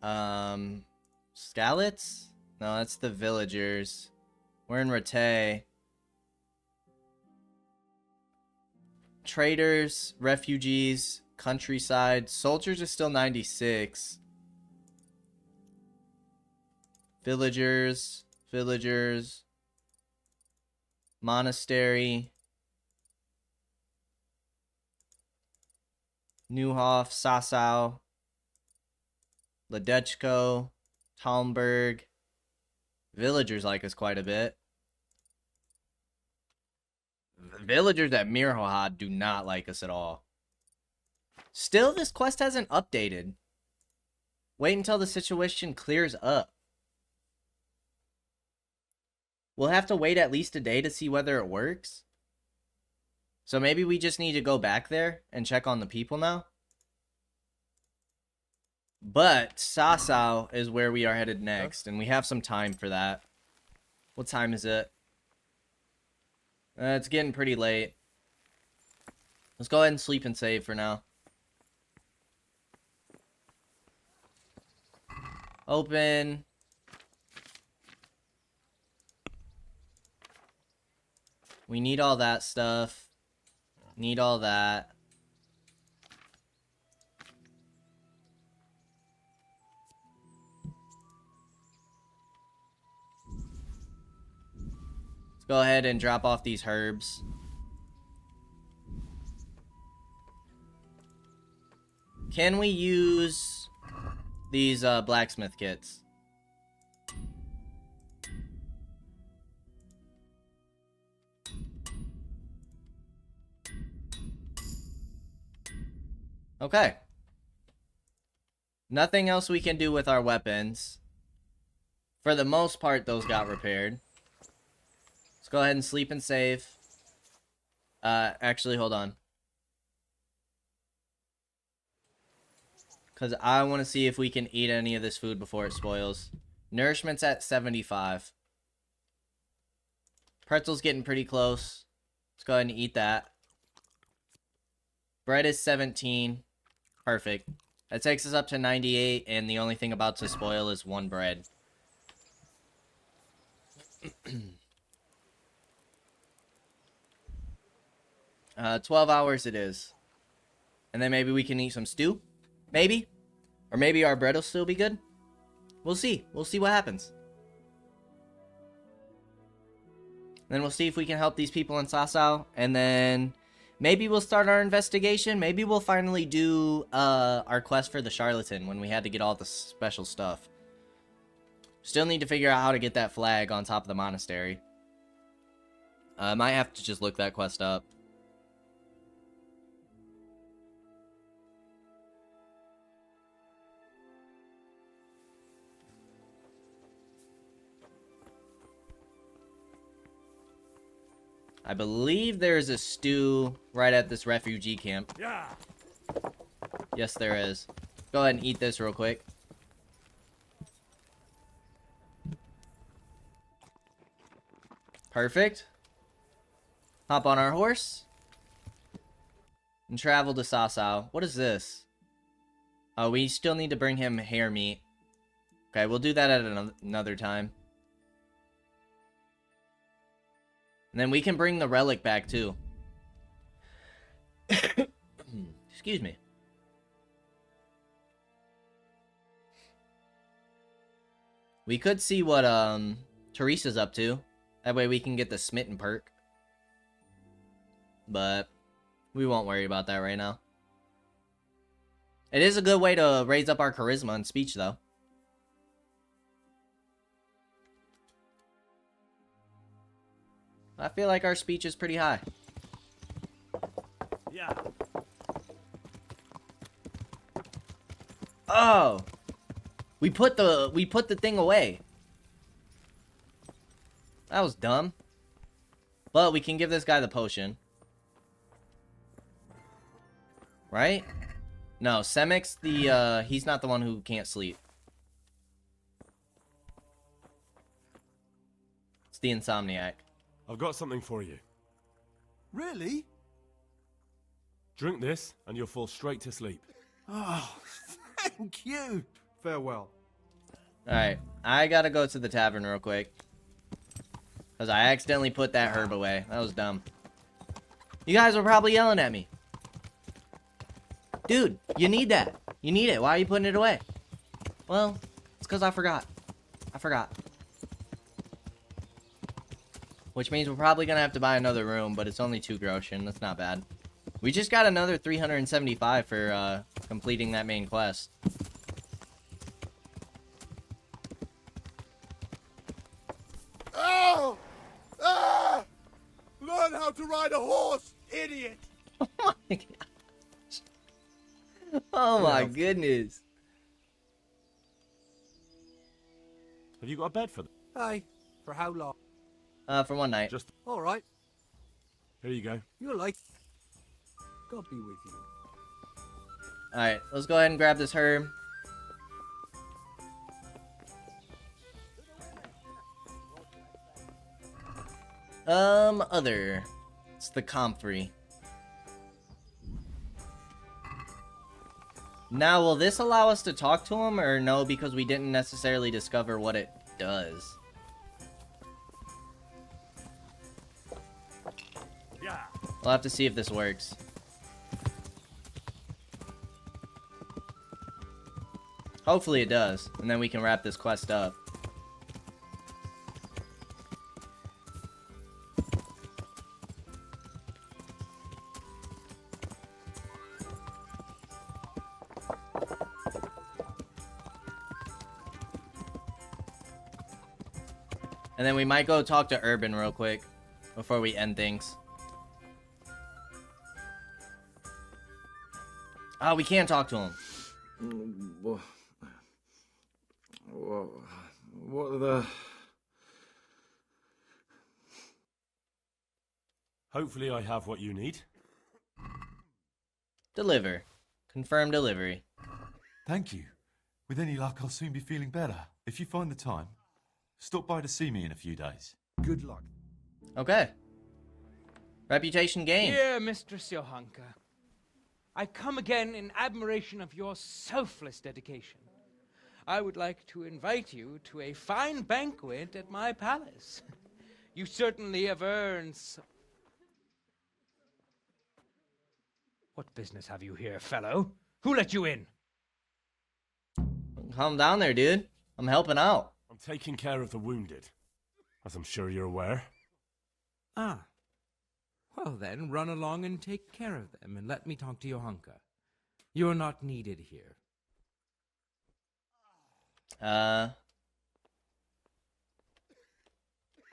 Skalitz? No, that's the villagers. We're in Rattay. Traders, refugees, countryside. Soldiers are still 96. Villagers. Monastery. Neuhof, Sassau. Ledechko. Talmberg. Villagers like us quite a bit. The villagers at Mirhohad do not like us at all. Still, this quest hasn't updated. Wait until the situation clears up. We'll have to wait at least a day to see whether it works. So maybe we just need to go back there and check on the people now. But Sassau is where we are headed next, and we have some time for that. What time is it? It's getting pretty late. Let's go ahead and sleep and save for now. Open. We need all that stuff. Need all that. Let's go ahead and drop off these herbs. Can we use these blacksmith kits? Okay. Nothing else we can do with our weapons. For the most part, those got repaired. Let's go ahead and sleep and save. Actually, hold on. Because I want to see if we can eat any of this food before it spoils. Nourishment's at 75. Pretzel's getting pretty close. Let's go ahead and eat that. Bread is 17. Perfect. That takes us up to 98, and the only thing about to spoil is one bread. 12 hours it is. And then maybe we can eat some stew? Maybe? Or maybe our bread will still be good? We'll see. We'll see what happens. Then we'll see if we can help these people in Sassau, and then maybe we'll start our investigation. Maybe we'll finally do our quest for the charlatan when we had to get all the special stuff. Still need to figure out how to get that flag on top of the monastery. I might have to just look that quest up. I believe there's a stew right at this refugee camp. Yeah. Yes, there is. Go ahead and eat this real quick. Perfect. Hop on our horse. And travel to Sassau. What is this? Oh, we still need to bring him hare meat. Okay, we'll do that at another time. And then we can bring the relic back, too. Excuse me. We could see what, Teresa's up to. That way we can get the smitten perk. But we won't worry about that right now. It is a good way to raise up our charisma and speech, though. I feel like our speech is pretty high. Yeah. Oh, we put the thing away. That was dumb. But we can give this guy the potion, right? No, Semix, he's not the one who can't sleep. It's the insomniac. I've got something for you. Really? Drink this, and you'll fall straight to sleep. Oh, thank you. Farewell. Alright, I gotta go to the tavern real quick. Because I accidentally put that herb away. That was dumb. You guys were probably yelling at me. Dude, you need that. You need it. Why are you putting it away? Well, it's because I forgot. I forgot. which means we're probably gonna have to buy another room, but it's only 2 groschen. That's not bad. We just got another 375 for completing that main quest. Oh! Ah! Learn how to ride a horse, idiot! Oh my goodness. Have you got a bed for them? Hey, for how long? For one night. Just All right. here you go. You're like... God be with you. Alright, let's go ahead and grab this herb. Other. It's the comfrey. Now, will this allow us to talk to him, or no, because we didn't necessarily discover what it does? Yeah. We'll have to see if this works. Hopefully it does, and then we can wrap this quest up. And then we might go talk to Urban real quick before we end things. Oh, we can't talk to him. What are the... Hopefully I have what you need. Deliver. Confirm delivery. Thank you. With any luck, I'll soon be feeling better. If you find the time, stop by to see me in a few days. Good luck. Okay. Reputation gained. Dear Mistress Johanka, I come again in admiration of your selfless dedication. I would like to invite you to a fine banquet at my palace. You certainly have earned What business have you here, fellow? Who let you in? Calm down there, dude. I'm helping out. I'm taking care of the wounded, as I'm sure you're aware. Ah. Well then, run along and take care of them, and let me talk to Johanka. You're not needed here.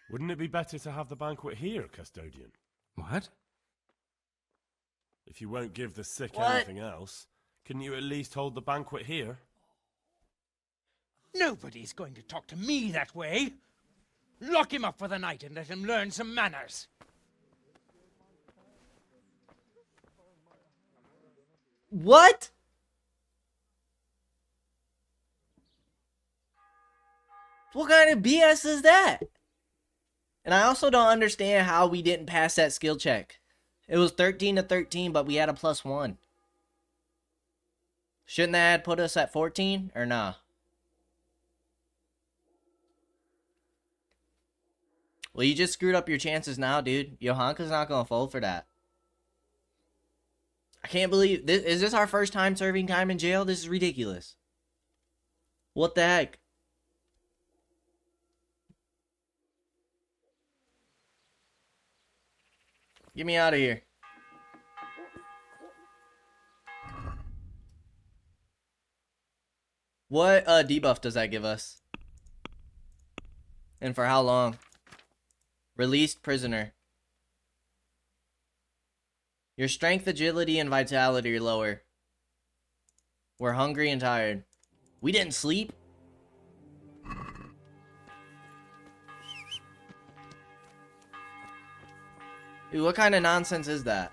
Wouldn't it be better to have the banquet here, custodian? What? If you won't give the sick What? anything else, can you at least hold the banquet here? Nobody's going to talk to me that way. Lock him up for the night and let him learn some manners. What? What kind of BS is that? And I also don't understand how we didn't pass that skill check. It was 13 to 13, but we had a +1. Shouldn't that put us at 14 or nah? Well, you just screwed up your chances now, dude. Johanka's not gonna fold for that. I can't believe this. Is this our first time serving time in jail? This is ridiculous. What the heck? Get me out of here. What debuff does that give us? And for how long? Released prisoner. Your strength, agility, and vitality are lower. We're hungry and tired. We didn't sleep? Dude, what kind of nonsense is that?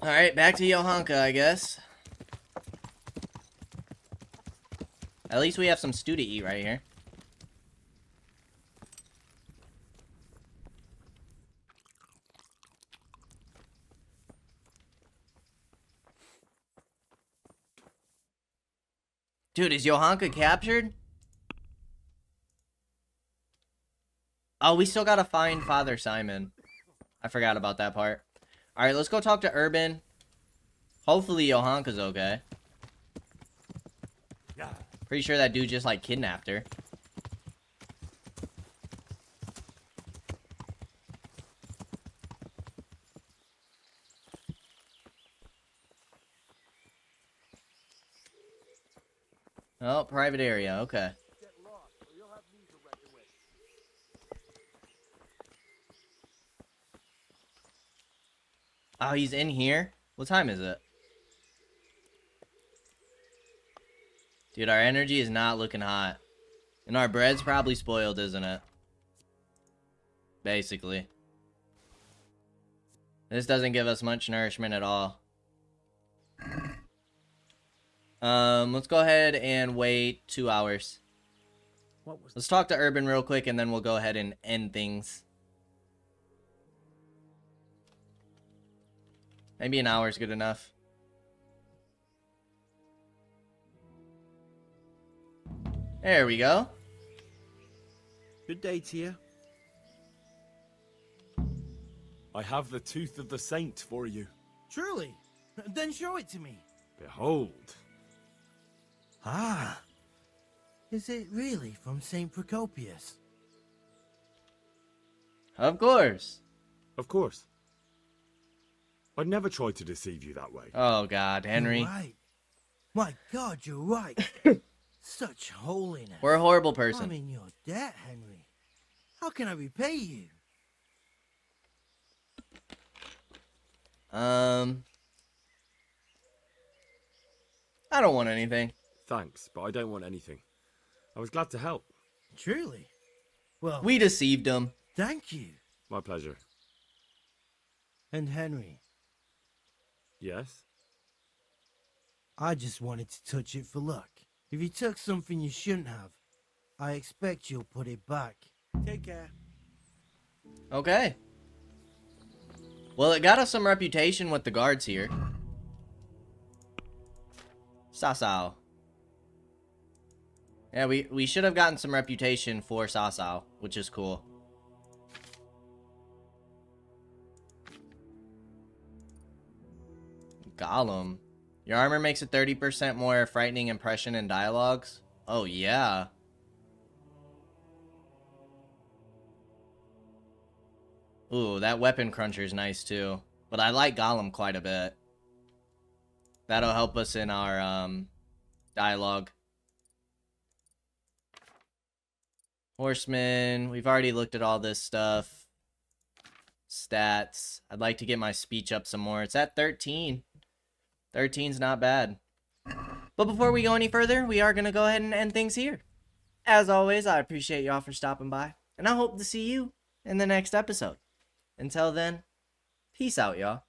Alright, back to Johanka, I guess. At least we have some stew to eat right here. Dude, is Johanka captured? Oh, we still gotta find Father Simon. I forgot about that part. Alright, let's go talk to Urban. Hopefully Johanka's okay. Pretty sure that dude just, like, kidnapped her. Oh, private area, okay. Oh, he's in here? What time is it? Dude, our energy is not looking hot. And our bread's probably spoiled, isn't it? Basically. This doesn't give us much nourishment at all. Let's go ahead and wait 2 hours. Let's talk to Urban real quick, and then we'll go ahead and end things. Maybe an hour is good enough. There we go. Good day to you. I have the tooth of the saint for you. Truly? Then show it to me. Behold. Ah. Is it really from St. Procopius? Of course. Of course. I'd never try to deceive you that way. Oh, God, Henry. You're right. My God, you're right. Such holiness. We're a horrible person. I'm in your debt, Henry. How can I repay you? I don't want anything. Thanks, but I don't want anything. I was glad to help. Truly? Well, we deceived him. Thank you. My pleasure. And Henry? Yes? I just wanted to touch it for luck. If you took something you shouldn't have, I expect you'll put it back. Take care. Okay. Well, it got us some reputation with the guards here. Sasao. Yeah, we should have gotten some reputation for Sasao, which is cool. Gollum. Your armor makes a 30% more frightening impression in dialogues. Oh, yeah. Ooh, that weapon cruncher is nice, too. But I like Gollum quite a bit. That'll help us in our, dialogue. Horseman. We've already looked at all this stuff. Stats. I'd like to get my speech up some more. It's at 13. 13's not bad. But before we go any further, we are going to go ahead and end things here. As always, I appreciate y'all for stopping by. And I hope to see you in the next episode. Until then, peace out, y'all.